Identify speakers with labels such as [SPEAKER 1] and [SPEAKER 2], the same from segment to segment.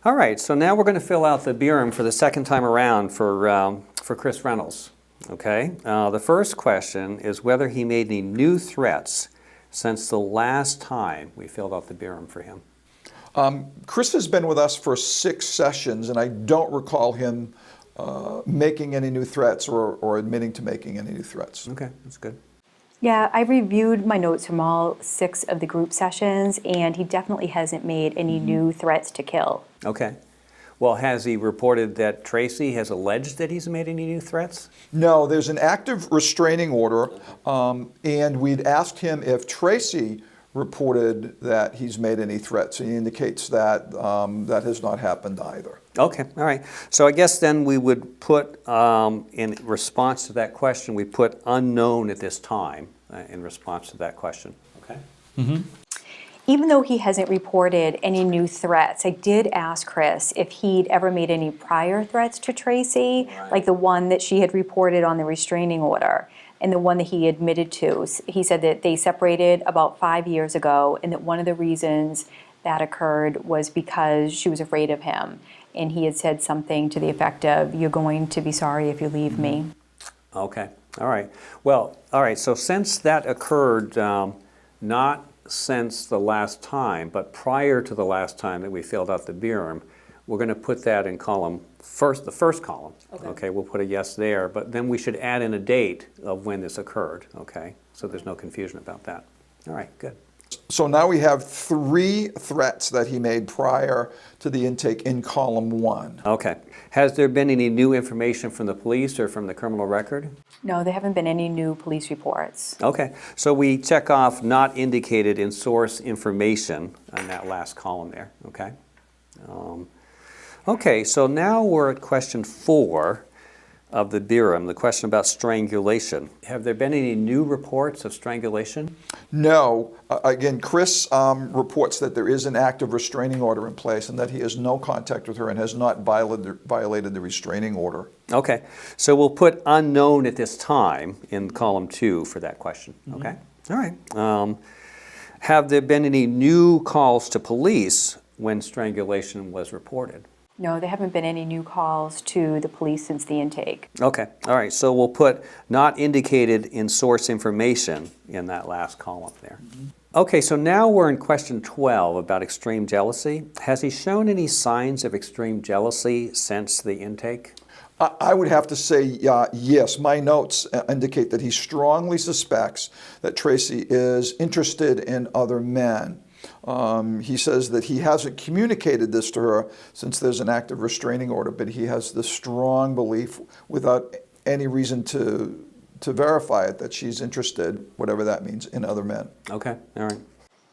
[SPEAKER 1] All right, so now we're going to fill out the BIRM for the second time around for Chris Reynolds. Okay, the first question is whether he made any new threats since the last time we filled out the BIRM for him.
[SPEAKER 2] Chris has been with us for 6 sessions, and I don't recall him making any new threats or admitting to making any new threats.
[SPEAKER 1] Okay, that's good.
[SPEAKER 3] Yeah, I reviewed my notes from all 6 of the group sessions, and he definitely hasn't made any new threats to kill.
[SPEAKER 1] Okay. Well, has he reported that Tracy has alleged that he's made any new threats?
[SPEAKER 2] No, there's an active restraining order, and we'd asked him if Tracy reported that he's made any threats. He indicates that that has not happened either.
[SPEAKER 1] Okay, all right. So I guess then we would put, in response to that question, we put unknown at this time in response to that question. Okay?
[SPEAKER 2] Mm-hmm.
[SPEAKER 3] Even though he hasn't reported any new threats, I did ask Chris if he'd ever made any prior threats to Tracy, like the one that she had reported on the restraining order and the one that he admitted to. He said that they separated about 5 years ago and that one of the reasons that occurred was because she was afraid of him. And he had said something to the effect of, "You're going to be sorry if you leave me."
[SPEAKER 1] Okay, all right. Well, all right, so since that occurred not since the last time, but prior to the last time that we filled out the BIRM, we're going to put that in column first, the first column. Okay, we'll put a yes there, but then we should add in a date of when this occurred, okay? So there's no confusion about that. All right, good.
[SPEAKER 2] So now we have 3 threats that he made prior to the intake in column 1.
[SPEAKER 1] Okay. Has there been any new information from the police or from the criminal record?
[SPEAKER 3] No, there haven't been any new police reports.
[SPEAKER 1] Okay, so we check off not indicated in source information on that last column there, okay? Okay, so now we're at question 4 of the BIRM, the question about strangulation. Have there been any new reports of strangulation?
[SPEAKER 2] No. Again, Chris reports that there is an active restraining order in place and that he has no contact with her and has not violated the restraining order.
[SPEAKER 1] Okay, so we'll put unknown at this time in column 2 for that question, okay? All right. Have there been any new calls to police when strangulation was reported?
[SPEAKER 3] No, there haven't been any new calls to the police since the intake.
[SPEAKER 1] Okay, all right, so we'll put not indicated in source information in that last column there. Okay, so now we're in question 12 about extreme jealousy. Has he shown any signs of extreme jealousy since the intake?
[SPEAKER 2] I would have to say yes. My notes indicate that he strongly suspects that Tracy is interested in other men. He says that he hasn't communicated this to her since there's an active restraining order, but he has the strong belief, without any reason to verify it, that she's interested, whatever that means, in other men.
[SPEAKER 1] Okay, all right.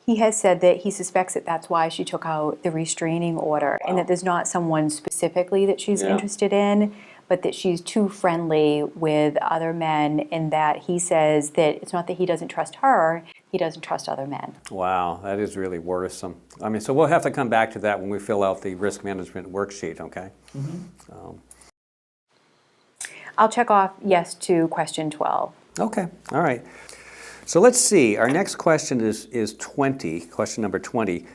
[SPEAKER 3] He has said that he suspects that that's why she took out the restraining order and that there's not someone specifically that she's interested in, but that she's too friendly with other men, and that he says that it's not that he doesn't trust her, he doesn't trust other men.
[SPEAKER 1] Wow, that is really worrisome. I mean, so we'll have to come back to that when we fill out the risk management worksheet, okay?
[SPEAKER 3] I'll check off yes to question 12.
[SPEAKER 1] Okay, all right. So let's see, our next question is 20, question number 20.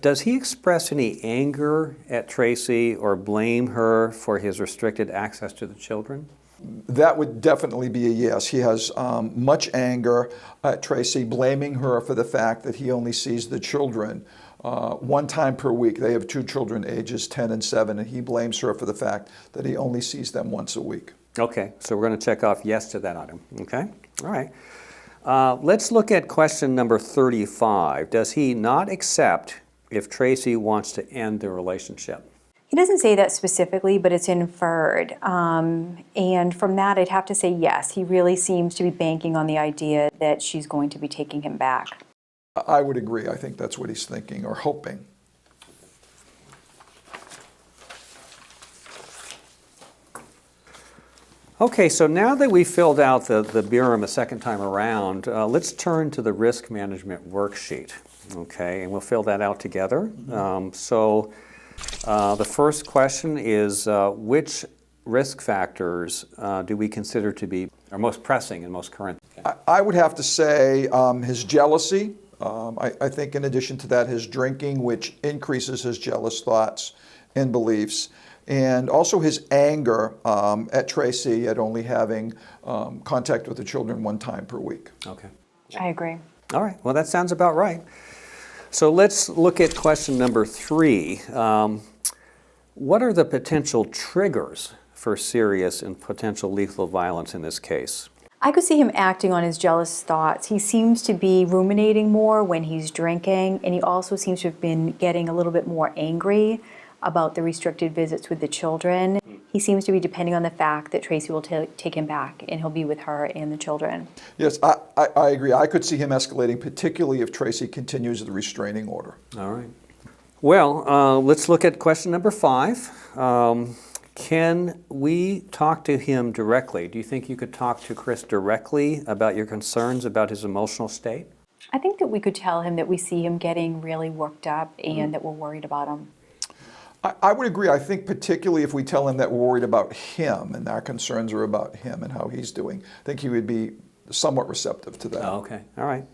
[SPEAKER 1] Does he express any anger at Tracy or blame her for his restricted access to the children?
[SPEAKER 2] That would definitely be a yes. He has much anger at Tracy, blaming her for the fact that he only sees the children 1 time per week. They have 2 children, ages 10 and 7, and he blames her for the fact that he only sees them once a week.
[SPEAKER 1] Okay, so we're going to check off yes to that item, okay? All right. Let's look at question number 35. Does he not accept if Tracy wants to end the relationship?
[SPEAKER 3] He doesn't say that specifically, but it's inferred. And from that, I'd have to say yes. He really seems to be banking on the idea that she's going to be taking him back.
[SPEAKER 2] I would agree. I think that's what he's thinking or hoping.
[SPEAKER 1] Okay, so now that we've filled out the BIRM a second time around, let's turn to the risk management worksheet. Okay, and we'll fill that out together. The first question is, which risk factors do we consider to be our most pressing and most current?
[SPEAKER 2] I would have to say his jealousy. I think in addition to that, his drinking, which increases his jealous thoughts, and beliefs, and also his anger at Tracy at only having contact with the children one time per week.
[SPEAKER 1] Okay.
[SPEAKER 3] I agree.
[SPEAKER 1] All right. Well, that sounds about right. So let's look at question number 3. What are the potential triggers for serious and potential lethal violence in this case?
[SPEAKER 3] I could see him acting on his jealous thoughts. He seems to be ruminating more when he's drinking, and he also seems to have been getting a little bit more angry about the restricted visits with the children. He seems to be depending on the fact that Tracy will take him back and he'll be with her and the children.
[SPEAKER 2] Yes, I agree. I could see him escalating, particularly if Tracy continues the restraining order.
[SPEAKER 1] All right. Well, let's look at question number 5. Can we talk to him directly? Do you think you could talk to Chris directly about your concerns about his emotional state?
[SPEAKER 3] I think that we could tell him that we see him getting really worked up and that we're worried about him.
[SPEAKER 2] I would agree. I think particularly if we tell him that we're worried about him and our concerns are about him and how he's doing, I think he would be somewhat receptive to that.
[SPEAKER 1] Oh, okay. All right.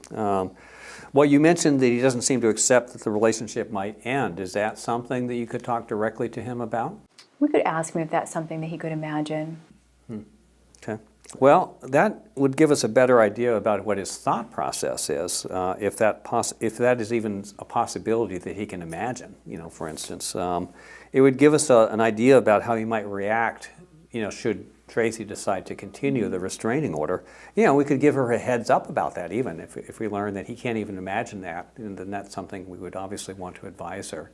[SPEAKER 1] Well, you mentioned that he doesn't seem to accept that the relationship might end. Is that something that you could talk directly to him about?
[SPEAKER 3] We could ask him if that's something that he could imagine.
[SPEAKER 1] Okay. Well, that would give us a better idea about what his thought process is, if that is even a possibility that he can imagine, for instance. It would give us an idea about how he might react, should Tracy decide to continue the restraining order. We could give her a heads up about that even, if we learn that he can't even imagine that, and then that's something we would obviously want to advise her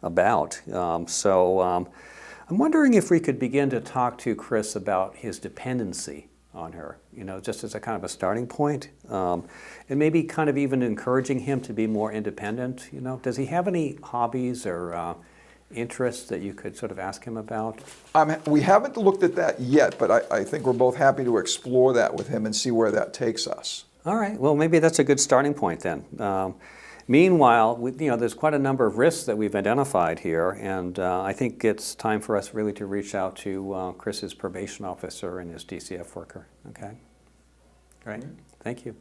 [SPEAKER 1] about. I'm wondering if we could begin to talk to Chris about his dependency on her, just as a kind of a starting point, and maybe kind of even encouraging him to be more independent. Does he have any hobbies or interests that you could sort of ask him about?
[SPEAKER 2] We haven't looked at that yet, but I think we're both happy to explore that with him and see where that takes us.
[SPEAKER 1] All right. Well, maybe that's a good starting point then. Meanwhile, there's quite a number of risks that we've identified here, and I think it's time for us really to reach out to Chris's probation officer and his DCF worker. Okay? Great. Thank you.